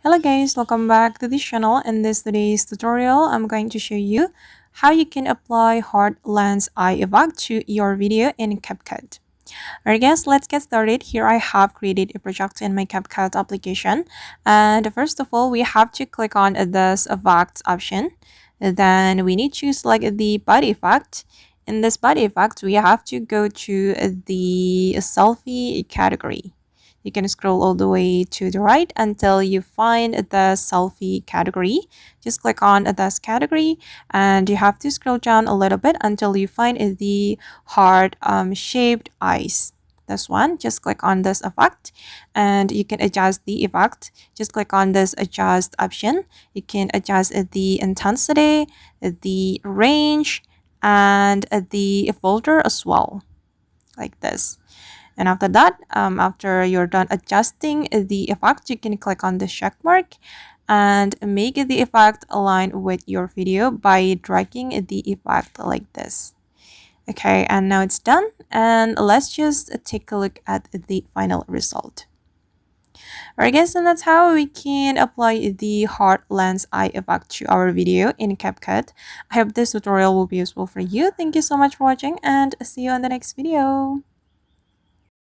Hello guys, welcome back to this channel. In today's tutorial, I'm going to show you how you can apply hard lens eye effect to your video in CapCut. Alright guys, let's get started. Here I have created a project in my CapCut application. And first of all, we have to click on this effect option. Then we need to select the body effect. In this body effect, we have to go to the selfie category. You can scroll all the way to the right until you find the selfie category. Just click on this category and you have to scroll down a little bit until you find the heart shaped eyes. This one, just click on this effect and you can adjust the effect. Just click on this adjust option. You can adjust the intensity, the range, and the filter as well, like this. And after that, after you're done adjusting the effect, you can click on the check mark and make the effect align with your video by dragging the effect like this. Okay, and now it's done. And let's just take a look at the final result. Alright guys, and that's how we can apply the hard lens eye effect to our video in CapCut. I hope this tutorial will be useful for you. Thank you so much for watching and see you on the next video.